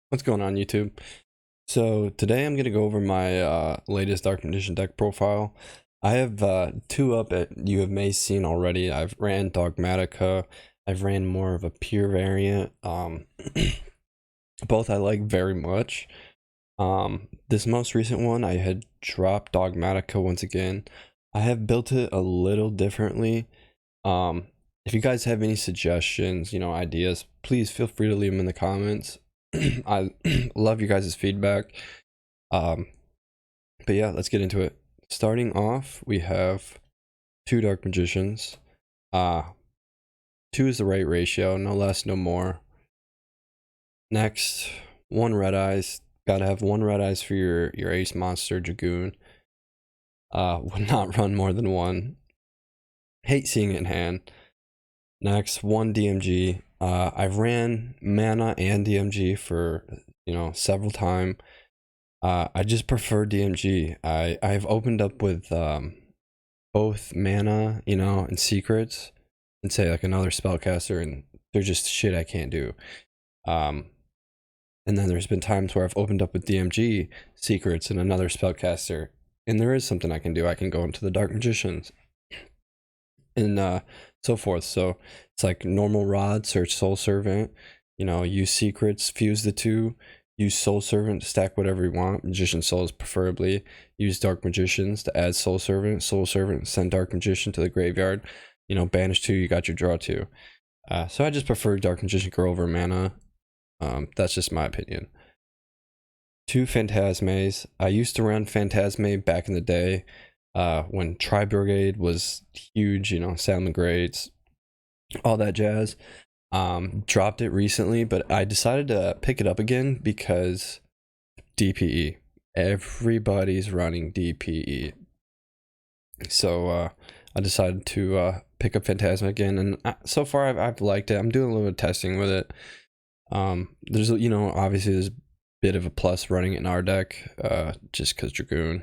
What's going on, YouTube? So today I'm gonna go over my latest Dark Magician deck profile. I have two up that you have may seen already. I've ran Dogmatica. I've ran more of a pure variant. Both I like very much. This most recent one I had dropped Dogmatica once again. I have built it a little differently. Um, if you guys have any suggestions, ideas, please feel free to leave them in the comments. I love you guys' feedback. Um, but yeah, let's get into it. Starting off, we have two Dark Magicians. Uh, Two is the right ratio, no less, no more. Next, one Red Eyes. Gotta have one Red Eyes for your Ace Monster Dragoon. Would not run more than one. Hate seeing it in hand. Next, one DMG. I've ran Mana and DMG for several times. I just prefer DMG. I've opened up with both Mana, and Secrets, and say like another spellcaster, and they're just shit I can't do. And then there's been times where I've opened up with DMG, Secrets, and another spellcaster, and there is something I can do. I can go into the Dark Magicians, and so forth. So it's like normal rod, search Soul Servant, use Secrets, fuse the two, use Soul Servant to stack whatever you want, Magician Souls preferably, use Dark Magicians to add Soul Servant, send Dark Magician to the graveyard, banish two, you got your draw two. So I just prefer Dark Magician Girl over Mana. That's just my opinion. Two Phantasmes. I used to run Phantasme back in the day, when Tri Brigade was huge, Salmon Grades, all that jazz. Dropped it recently, but I decided to pick it up again because DPE. Everybody's running DPE. So I decided to pick up Phantasma again, and so far I've liked it. I'm doing a little bit of testing with it. There's obviously there's a bit of a plus running it in our deck, just because Dragoon.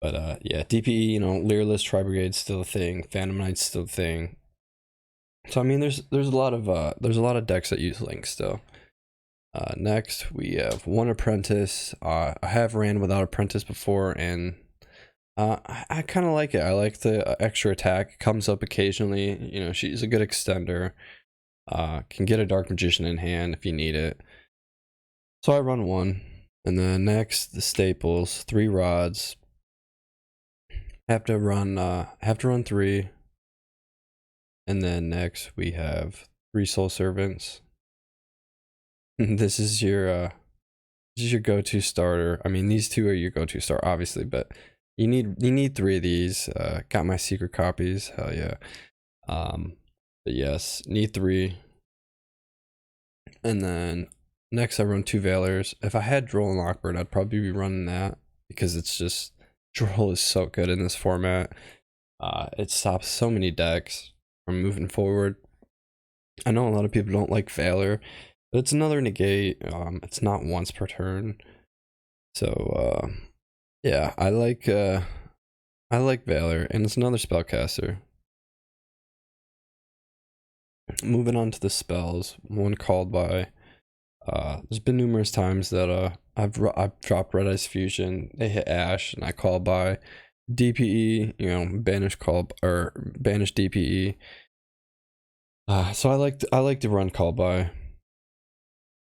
But yeah, DPE, Leerless, Tri Brigade's still a thing, Phantom Knight's still a thing. So I mean, there's a lot of decks that use Link still. Next we have one Apprentice. I have ran without Apprentice before, and I kind of like it. I like the extra attack. It comes up occasionally. She's a good extender. Can get a Dark Magician in hand if you need it. So I run one, and then next the staples, three rods. Have to run three. And then next we have three Soul Servants. This is your go-to starter. I mean, these two are your go-to starter, obviously, but you need three of these. Got my secret copies. Hell yeah. But yes, need three. And then next I run two Veilers. If I had Droll and Lockbird, I'd probably be running that because it's just Droll is so good in this format. It stops so many decks from moving forward. I know a lot of people don't like Veiler, but it's another negate. It's not once per turn. So yeah, I like Veiler, and it's another spellcaster. Moving on to the spells, one called by. There's been numerous times that I've dropped Red Eyes Fusion. They hit Ash, and I call by DPE. Banish DPE. So I like to run call by,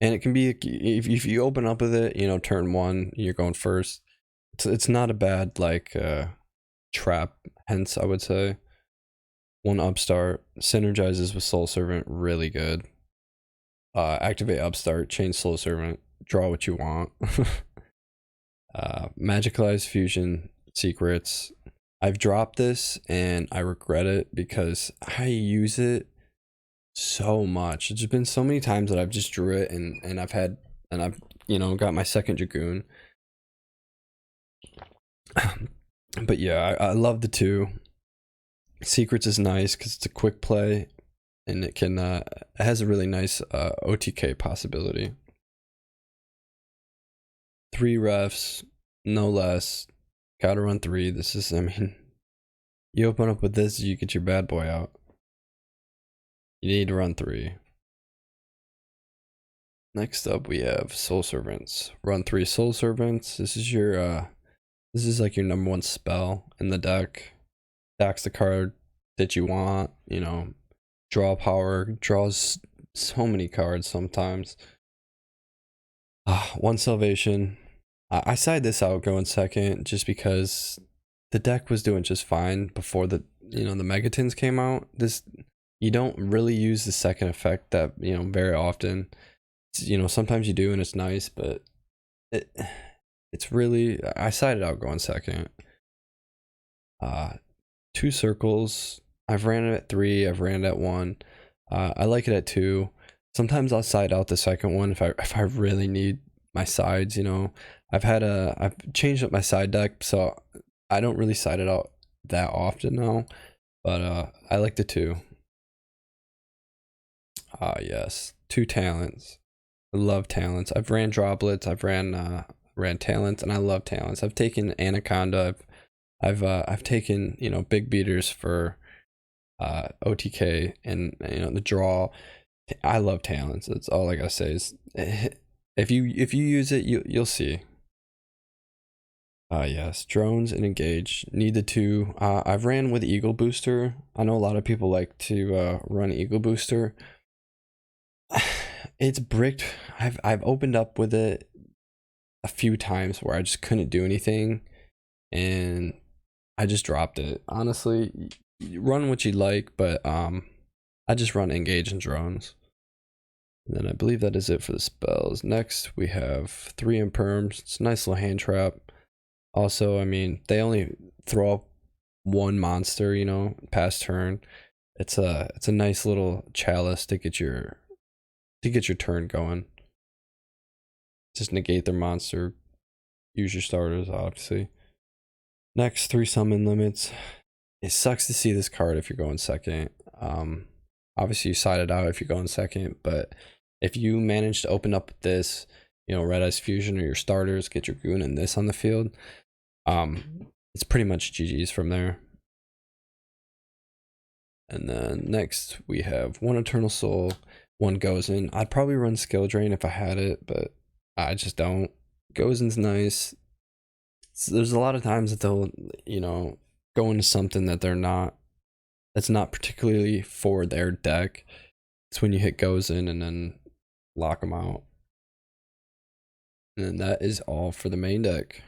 and it can be if you open up with it, turn one, you're going first. It's not a bad trap. Hence, I would say one Upstart synergizes with Soul Servant really good. Activate Upstart, change Soul Servant, draw what you want. Magicalize Fusion Secrets. I've dropped this and I regret it because I use it so much. It's been so many times that I've just drew it and I've got my second Dragoon. But yeah, I love the two. Secrets is nice because it's a quick play, and it has a really nice OTK possibility. Three refs, no less. Gotta run three. This is, I mean, you open up with this, you get your bad boy out. You need to run three. Next up, we have Soul Servants. Run 3 Soul Servants. This is your this is like your number one spell in the deck. Stacks the card that you want. You know, draw power, draws so many cards sometimes. One Salvation. I side this out going second just because the deck was doing just fine before the the Megatons came out. This, you don't really use the second effect that very often. Sometimes you do and it's nice, but it it's really, I sided out going second. 2 Circles. I've ran it at 3. I've ran it at 1. I like it at 2. Sometimes I'll side out the second one if I really need my sides. I've changed up my side deck, so I don't really side it out that often now. But I like the 2. Yes, 2 Talents. I love Talents. I've ran Droplets. I've ran Talents, and I love Talents. I've taken Anaconda. I've taken big beaters for OTK, and the draw. I love Talents. That's all I gotta say. Is if you use it, you'll see. Yes, drones and engage. Need the 2. I've ran with Eagle Booster. I know a lot of people like to run Eagle Booster. It's bricked. I've opened up with it a few times where I just couldn't do anything, and I just dropped it. Honestly, run what you like, but I just run engage and drones. And then I believe that is it for the spells. Next we have 3 Imperms. It's a nice little hand trap. Also, I mean, they only throw up 1 monster, past turn. It's a nice little chalice to get your turn going. Just negate their monster. Use your starters, obviously. Next, 3 Summon Limits. It sucks to see this card if you're going second. Obviously you side it out if you're going second, but if you manage to open up this, Red Eyes Fusion or your starters, get your Goon and this on the field, it's pretty much GG's from there. And then next we have 1 Eternal Soul, 1 Gozen. I'd probably run Skill Drain if I had it, but I just don't. Gozen's nice. There's a lot of times that they'll, go into something that that's not particularly for their deck. It's when you hit Gozen and then lock them out. And that is all for the main deck.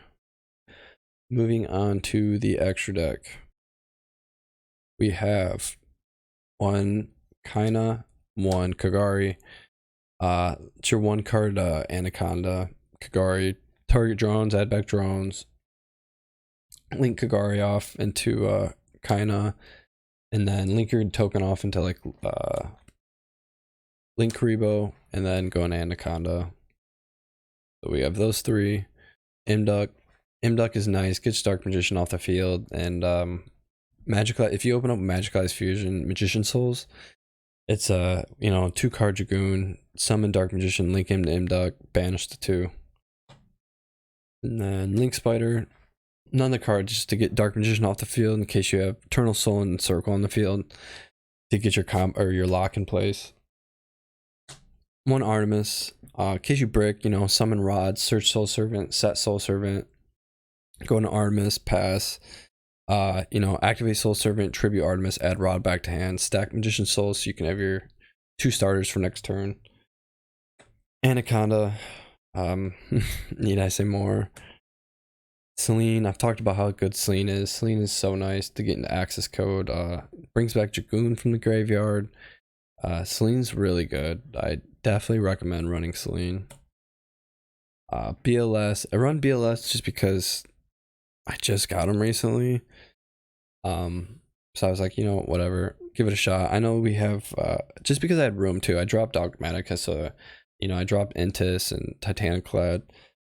Moving on to the extra deck. We have 1 Kaina, 1 Kagari. It's your 1 card Anaconda. Kagari, target drones, add back drones. Link Kagari off into Kaina, and then link your token off into like Link Karibo, and then go into Anaconda. So we have those 3. Imduck. Imduck is nice, gets Dark Magician off the field, and Magic. If you open up Magic Eyes Fusion, Magician Souls, it's 2 card Dragoon, summon Dark Magician, link him to Imduck, banish the 2. And then Link Spider, none of the cards, just to get Dark Magician off the field in case you have Eternal Soul and Circle on the field to get your your lock in place. 1 Artemis, in case you brick, summon Rod, search Soul Servant, set Soul Servant, go into Artemis, pass. Activate Soul Servant, tribute Artemis, add Rod back to hand, stack Magician Souls so you can have your 2 starters for next turn. Anaconda, need I say more? Selene, I've talked about how good Selene is. Selene is so nice to get into access code. Brings back Dragoon from the graveyard. Selene's really good. I definitely recommend running Selene. BLS, I run BLS just because I just got him recently. So I was like, whatever, give it a shot. I know we have, just because I had room too, I dropped Dogmatica, so, I dropped Intis and Titaniclad,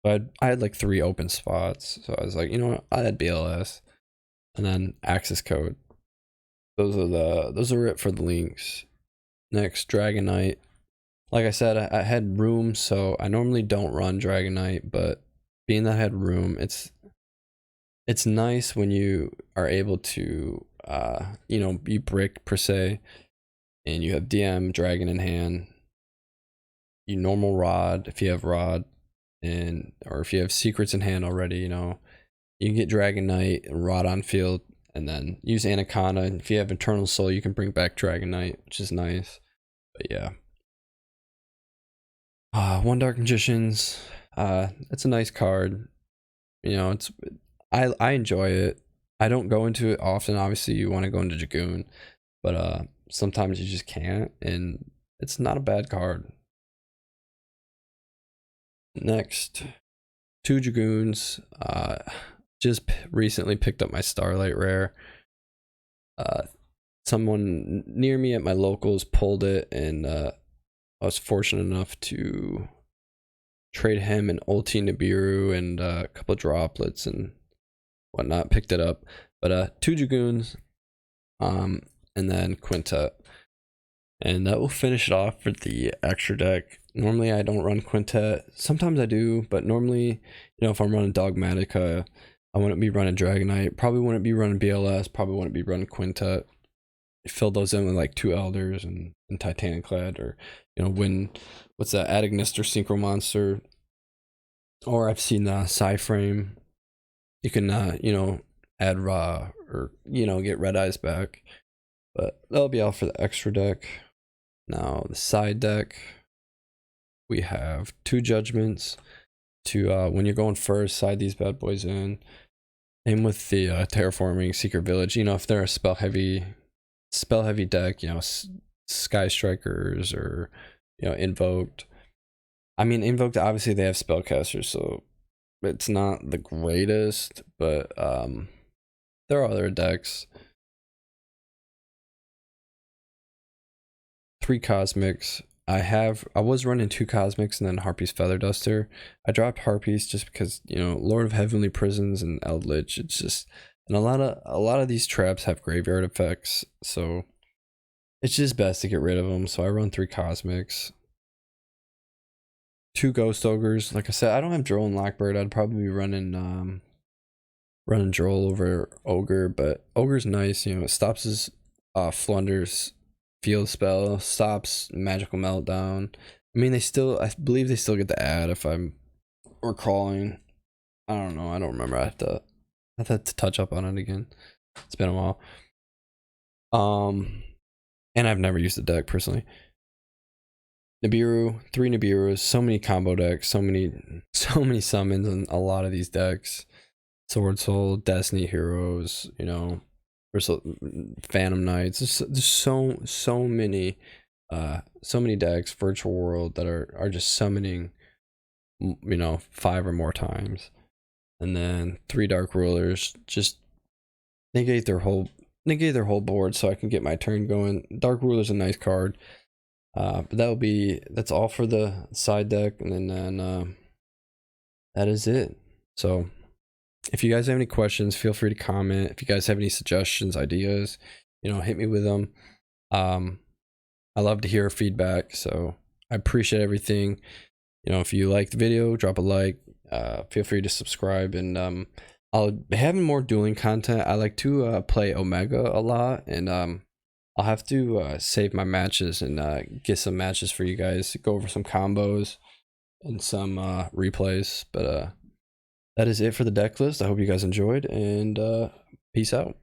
but I had like 3 open spots. So I was like, I had BLS and then access code. Those are it for the links. Next, Dragon Knight. Like I said, I had room, so I normally don't run Dragon Knight, but being that I had room, it's nice when you are able to be bricked per se, and you have DM Dragon in hand. you normal rod if you have rod, and or if you have secrets in hand already, you know, you can get Dragon Knight and rod on field, and then use Anaconda. And if you have Eternal Soul, you can bring back Dragon Knight, which is nice. But yeah. One Dark Magicians. It's a nice card. You know, I enjoy it. I don't go into it often. Obviously, you want to go into Dragoon, but sometimes you just can't, and it's not a bad card. Next, 2 Dragoons. Just recently picked up my Starlight Rare. Someone near me at my locals pulled it, and I was fortunate enough to trade him an Ulti Nibiru and a couple of droplets and whatnot. Picked it up, but 2 Dragoons, and then Quintet, and that will finish it off for the extra deck. Normally I don't run Quintet. Sometimes I do, but normally, you know, if I'm running Dogmatica, I wouldn't be running Dragon Knight. Probably wouldn't be running BLS. Probably wouldn't be running Quintet. Fill those in with like 2 Elders and Titaniclad, or, you know, when what's that, Adagnister Synchro Monster, or I've seen Psyframe. You can you know, add Ra, or, you know, get Red Eyes back. But that'll be all for the extra deck. Now the side deck, we have 2 Judgments to when you're going first, side these bad boys in. Aim with the Terraforming Secret Village. You know, if they're a spell heavy deck, you know, Sky Strikers, or, you know, Invoked. I mean, Invoked, obviously they have spellcasters, so it's not the greatest, but there are other decks. 3 Cosmics. I was running 2 Cosmics and then Harpy's Feather Duster. I dropped Harpy's just because, you know, Lord of Heavenly Prisons and Eldritch, it's just, and a lot of these traps have graveyard effects, so it's just best to get rid of them. So I run 3 Cosmics. 2 Ghost Ogres. Like I said, I don't have Droll and Lockbird. I'd probably be running Droll over Ogre, but Ogre's nice. You know, it stops his Flunder's field spell, stops Magical Meltdown. I mean, I believe they still get the add, if I'm recalling. I don't know. I don't remember. I have to touch up on it again. It's been a while. And I've never used the deck personally. Nibiru, 3 Nibirus, so many combo decks, so many summons in a lot of these decks. Sword Soul, Destiny Heroes, you know, Phantom Knights. There's so many decks, Virtual World, that are just summoning, you know, 5 or more times. And then 3 Dark Rulers, just negate their whole board so I can get my turn going. Dark Ruler's a nice card. But that's all for the side deck, and then that is it. So if you guys have any questions, feel free to comment. If you guys have any suggestions, ideas, you know, hit me with them. I love to hear feedback, so I appreciate everything. You know, if you like the video, drop a like. Feel free to subscribe, and I'll be having more dueling content. I like to play Omega a lot, and I'll have to save my matches and get some matches for you guys, go over some combos and some replays. But that is it for the deck list. I hope you guys enjoyed, and peace out.